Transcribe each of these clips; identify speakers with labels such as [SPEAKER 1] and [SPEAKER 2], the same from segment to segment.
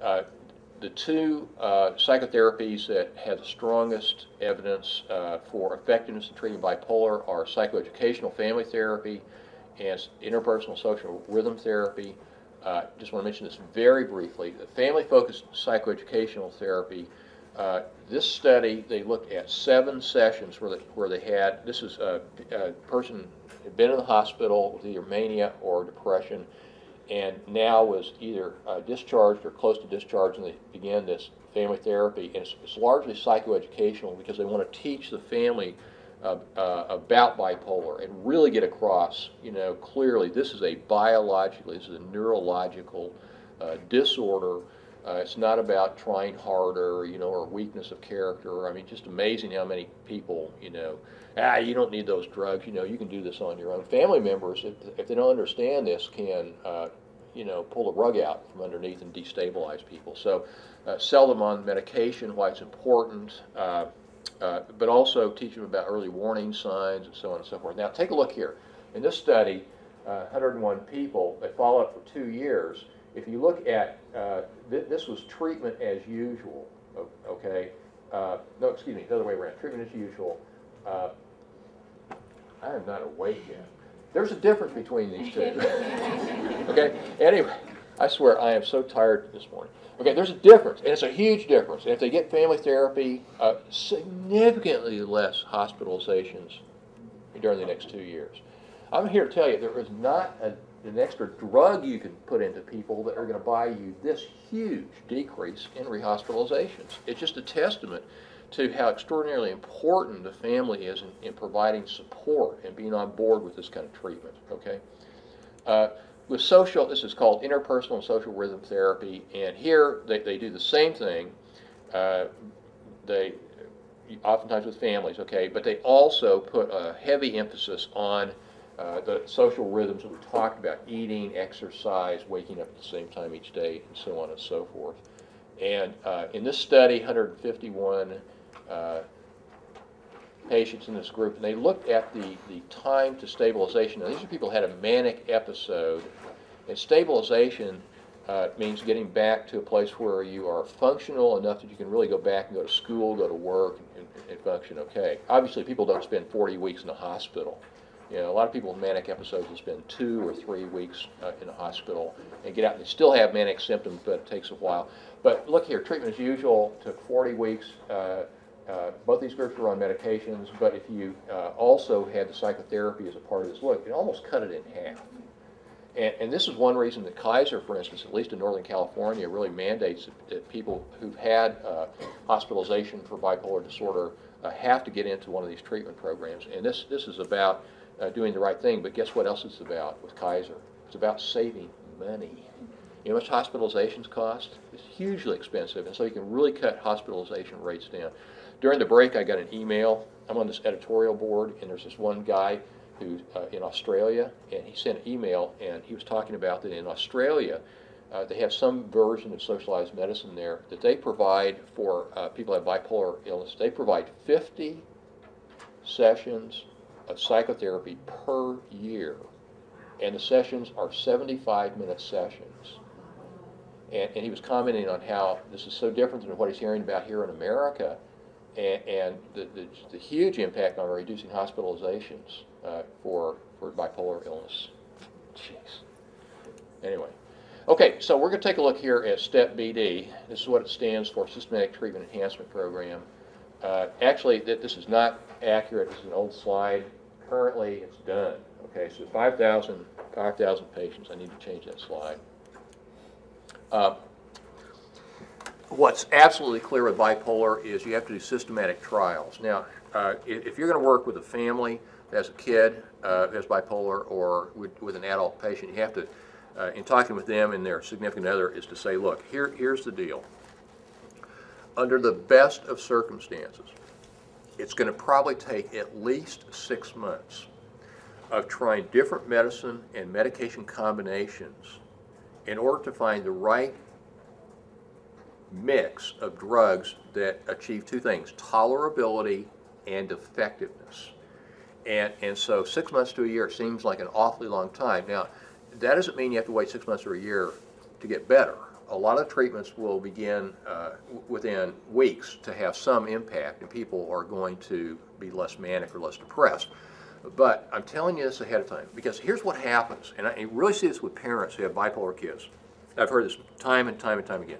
[SPEAKER 1] the two psychotherapies that have the strongest evidence for effectiveness in treating bipolar are psychoeducational family therapy and interpersonal social rhythm therapy. Just want to mention this very briefly. The family-focused psychoeducational therapy, this study, they looked at 7 sessions where they had, this is a person who had been in the hospital with either mania or depression, and now was either discharged or close to discharge, and they began this family therapy. And it's largely psychoeducational because they want to teach the family about bipolar and really get across, clearly this is a biological, this is a neurological disorder. It's not about trying harder, or weakness of character. I mean, just amazing how many people, you don't need those drugs. You can do this on your own. Family members, if they don't understand this, can, pull the rug out from underneath and destabilize people. So sell them on medication, why it's important, but also teach them about early warning signs and so on and so forth. Now, take a look here. In this study, 101 people, they followed up for 2 years. If you look at, this was treatment as usual, okay? No, excuse me, the other way around, treatment as usual. I am not awake yet. There's a difference between these two. Okay, anyway, I swear I am so tired this morning. Okay, there's a difference, and it's a huge difference. And if they get family therapy, significantly less hospitalizations during the next 2 years. I'm here to tell you there is not an extra drug you can put into people that are going to buy you this huge decrease in rehospitalizations. It's just a testament to how extraordinarily important the family is in providing support and being on board with this kind of treatment, okay? With social, this is called interpersonal and social rhythm therapy, and here they do the same thing. They oftentimes with families, okay, but they also put a heavy emphasis on the social rhythms that we talked about, eating, exercise, waking up at the same time each day, and so on and so forth. And in this study, 151 patients in this group, and they looked at the time to stabilization. Now, these are people who had a manic episode, and stabilization means getting back to a place where you are functional enough that you can really go back and go to school, go to work, and function okay. Obviously, people don't spend 40 weeks in a hospital. A lot of people with manic episodes will spend 2 or 3 weeks in a hospital and get out, and they still have manic symptoms, but it takes a while. But look here, treatment as usual took 40 weeks. Both these groups were on medications, but if you also had the psychotherapy as a part of this look, it almost cut it in half. And this is one reason that Kaiser, for instance, at least in Northern California, really mandates that people who've had hospitalization for bipolar disorder have to get into one of these treatment programs. And this is about doing the right thing, but guess what else it's about with Kaiser? It's about saving money. You know how much hospitalizations cost? It's hugely expensive, and so you can really cut hospitalization rates down. During the break, I got an email. I'm on this editorial board, and there's this one guy who's in Australia, and he sent an email, and he was talking about that in Australia, they have some version of socialized medicine there that they provide for people who have bipolar illness. They provide 50 sessions of psychotherapy per year, and the sessions are 75-minute sessions. And he was commenting on how this is so different than what he's hearing about here in America, and the huge impact on reducing hospitalizations for bipolar illness. Jeez. Anyway. Okay, so we're going to take a look here at STEP BD. This is what it stands for, Systematic Treatment Enhancement Program. Actually, this is not accurate. This is an old slide. Currently, it's done. Okay, so 5,000 patients. I need to change that slide. What's absolutely clear with bipolar is you have to do systematic trials. Now, if you're going to work with a family that has a kid who has bipolar or with an adult patient, you have to, in talking with them and their significant other, is to say, look, here's the deal. Under the best of circumstances, it's going to probably take at least 6 months of trying different medicine and medication combinations in order to find the right mix of drugs that achieve 2 things, tolerability and effectiveness. And so 6 months to a year seems like an awfully long time. Now, that doesn't mean you have to wait 6 months or a year to get better. a lot of treatments will begin within weeks to have some impact, and people are going to be less manic or less depressed. But I'm telling you this ahead of time, because here's what happens, and I really see this with parents who have bipolar kids. I've heard this time and time and time again.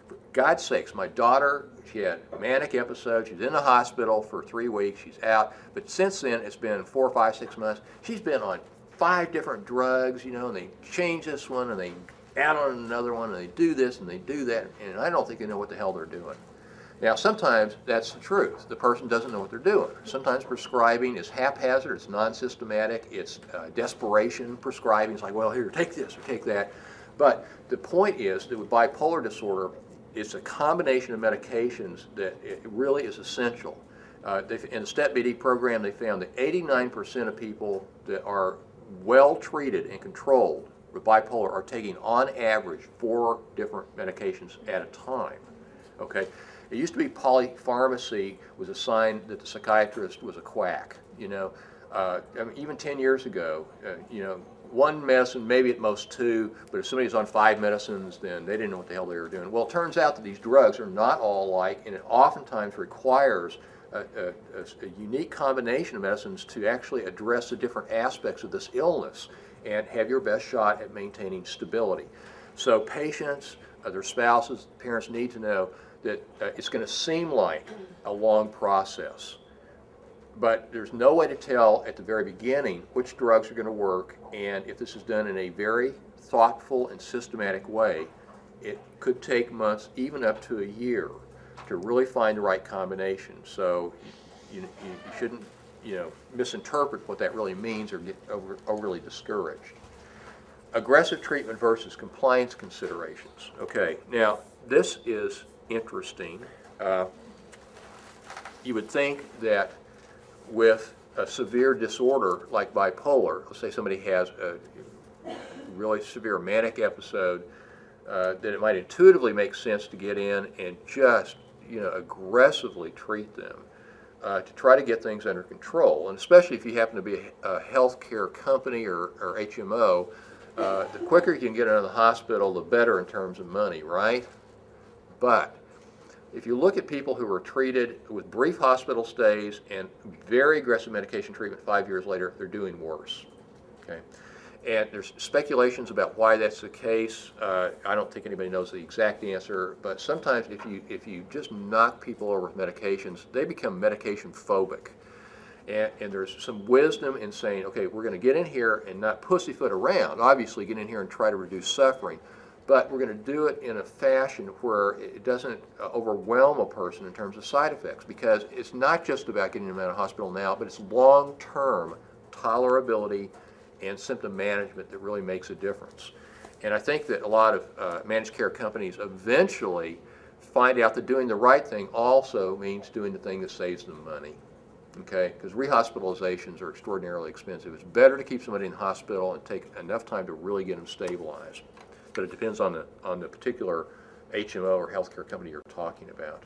[SPEAKER 1] For God's sakes, my daughter, she had a manic episode. She's in the hospital for 3 weeks. She's out. But since then, it's been 4, 5, 6 months. She's been on 5 different drugs, you know, and they change this one, and they add on another one, and they do this, and they do that, and I don't think they know what the hell they're doing. Now, sometimes that's the truth. The person doesn't know what they're doing. Sometimes prescribing is haphazard, it's non-systematic, it's desperation prescribing. It's like, well, here, take this or take that. But the point is that with bipolar disorder, it's a combination of medications that it really is essential. In the STEP BD program, they found that 89% of people that are well treated and controlled with bipolar are taking, on average, 4 different medications at a time. Okay? It used to be polypharmacy was a sign that the psychiatrist was a quack. You know, I mean, even 10 years ago, you know, 1 medicine, maybe at most 2, but if somebody's on 5 medicines, then they didn't know what the hell they were doing. Well, it turns out that these drugs are not all alike, and it oftentimes requires a unique combination of medicines to actually address the different aspects of this illness and have your best shot at maintaining stability. So patients, their spouses, parents need to know that it's going to seem like a long process, but there's no way to tell at the very beginning which drugs are going to work, and if this is done in a very thoughtful and systematic way, it could take months, even up to a year, to really find the right combination. So you shouldn't, you know, misinterpret what that really means or get overly discouraged. Aggressive treatment versus compliance considerations. Okay, now this is interesting. You would think that with a severe disorder like bipolar, let's say somebody has a really severe manic episode, that it might intuitively make sense to get in and just, you know, aggressively treat them to try to get things under control. And especially if you happen to be a healthcare company or HMO, the quicker you can get out of the hospital, the better in terms of money, right? But if you look at people who were treated with brief hospital stays and very aggressive medication treatment 5 years later, they're doing worse. Okay? And there's speculations about why that's the case. I don't think anybody knows the exact answer, but sometimes if you just knock people over with medications, they become medication phobic. And there's some wisdom in saying, okay, we're going to get in here and not pussyfoot around. Obviously, get in here and try to reduce suffering, but we're going to do it in a fashion where it doesn't overwhelm a person in terms of side effects, because it's not just about getting them out of hospital now, but it's long-term tolerability and symptom management that really makes a difference. And I think that a lot of managed care companies eventually find out that doing the right thing also means doing the thing that saves them money. Okay, because rehospitalizations are extraordinarily expensive. It's better to keep somebody in hospital and take enough time to really get them stabilized. But it depends on the particular HMO or healthcare company you're talking about.